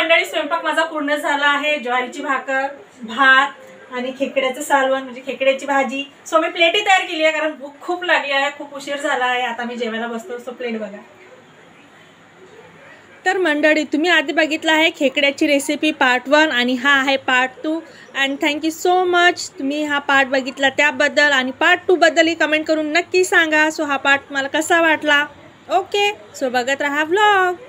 मंडळी स्वयंपाक माझा पूर्ण झाला आहे। ज्वारीची भाकर, भात आणि खेकड्याचं सालवण म्हणजे खेकड्याची भाजी। सो मी प्लेटही तयार केली आहे कारण भूक खूप लागली आहे, खूप उशीर झाला आहे। आता मी जेवायला बसतो। सो प्लेट बघा। तर मंडळी तुम्ही आधी बघितला आहे खेकड्याची रेसिपी पार्ट 1 आणि हा आहे part 2 and thank you so much तुम्ही हा पार्ट बघितला त्याबद्दल आणि पार्ट 2 बद्दलही कमेंट करून नक्की सांगा। सो हा पार्ट मला कसा वाटला। ओके सो बघत राहा व्लॉग।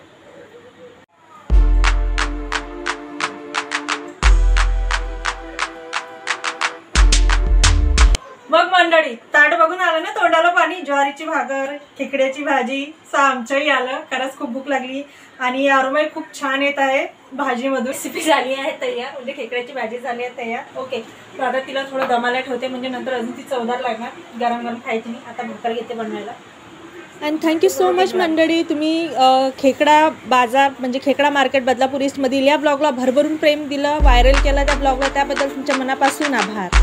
मग मंडळी ताट बघून आलं ना तोंडाला पाणी। ज्वारीची भाकर, खेकड्याची भाजी आमचंही आलं। खरंच खूप भूक लागली आणि आरोमाई खूप छान येत आहे भाजीमधून। रेसिपी झाली आहे तयार म्हणजे खेकड्याची भाजी झाली आहे तयार। ओके तर आता तिला थोडं दमाला ठेवते म्हणजे नंतर अजून ती चवदार लागणार। गरम गरम खायची नाही। आता भाकर घेते बनवायला। अँड थँक्यू सो मच मंडळी तुम्ही खेकडा बाजार म्हणजे खेकडा मार्केट बदलापूर ईस्टमधील या ब्लॉगला भरभरून प्रेम दिलं, व्हायरल केलं त्या ब्लॉगला, त्याबद्दल तुमच्या मनापासून आभार।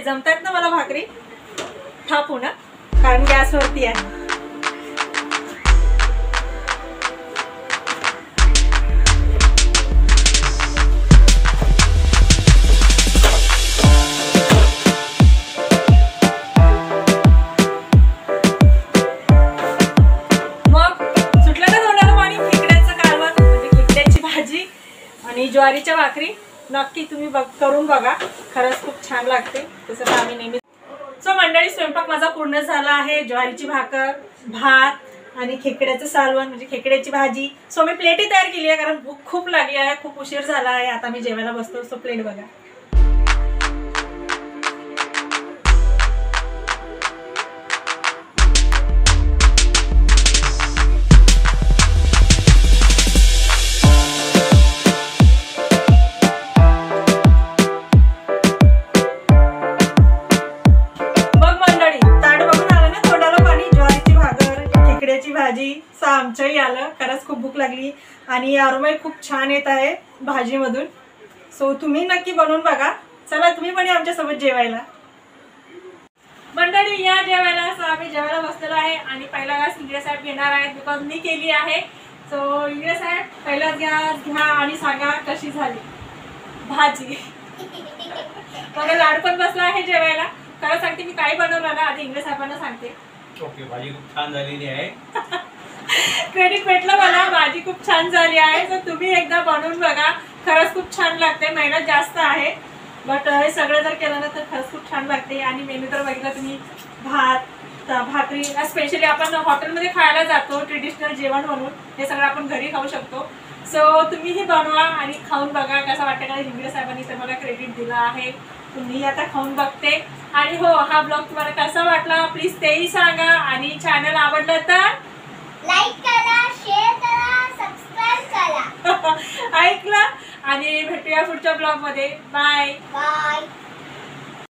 जमतात ना मला भाकरी थापू ना कारण गॅसवरती आहे। मग सुटलं ना तोंडाला पाणी। खेकड्याचं कालवण म्हणजे खेकड्याची भाजी आणि ज्वारीच्या भाकरी नक्की तुम्ही करून बघा। खरंच खूप छान लागते तसं आम्ही नेहमी। सो मंडळी स्वयंपाक माझा पूर्ण झाला आहे। ज्वारीची भाकर, भात आणि खेकड्याचं सालवण म्हणजे खेकड्याची भाजी। सो मी प्लेटही तयार केली आहे कारण भूक खूप लागली आहे, खूप उशीर झाला आहे। आता मी जेवायला बसतो। सो प्लेट बघा। भाजी आमचंही आलं। खरंच खूप भूक लागली आणि आरोमाई खूप छान येत आहे भाजीमधून। सो तुम्ही नक्की बनवून बघा। चला तुम्ही पण आमच्या सोबत जेवायला। मंडळी या जेवायला। सो आम्ही जेवायला बसलेलो आहे आणि पहिला घास इंग्लिश साहेब घेणार आहेत बिकॉज मी केली आहे। सो इंग्लिश साहेब पहिला घ्या आणि सांगा कशी झाली भाजी। मला लाड पण बसला आहे जेवायला। खरं सांगते मी काय बनवलं ना आधी इंग्लिश साहेबांना सांगते। ओके भाजी खूप छान झालेली आहे। क्रेडिट भेटलं मला। भाजी खूप छान झाली आहे। तर तुम्ही एकदा बनवून बघा। खरंच खूप छान लागते। मेहनत जास्त आहे बट हे सगळं जर केलं ना तर खरंच खूप छान लागते। आणि मेनू तर बघितलं तुम्ही भात भाकरी स्पेशली आपण हॉटेलमध्ये खायला जातो ट्रेडिशनल जेवण म्हणून हे सगळं आपण घरी खाऊ शकतो। सो तुम्हीही बनवा आणि खाऊन बघा कसं वाटतं। का इंग्लिश साहेबांनी तर मला क्रेडिट दिलं आहे। तुम्ही आता खाऊन बघते आणि हो हा ब्लॉग तुम्हाला कसा वाटला प्लीज तेही सांगा आणि चॅनल आवडलं तर लाईक करा, शेअर करा, सबस्क्राइब करा। ऐकलं आणि भेटूया पुढच्या ब्लॉग मध्ये। Bye bye.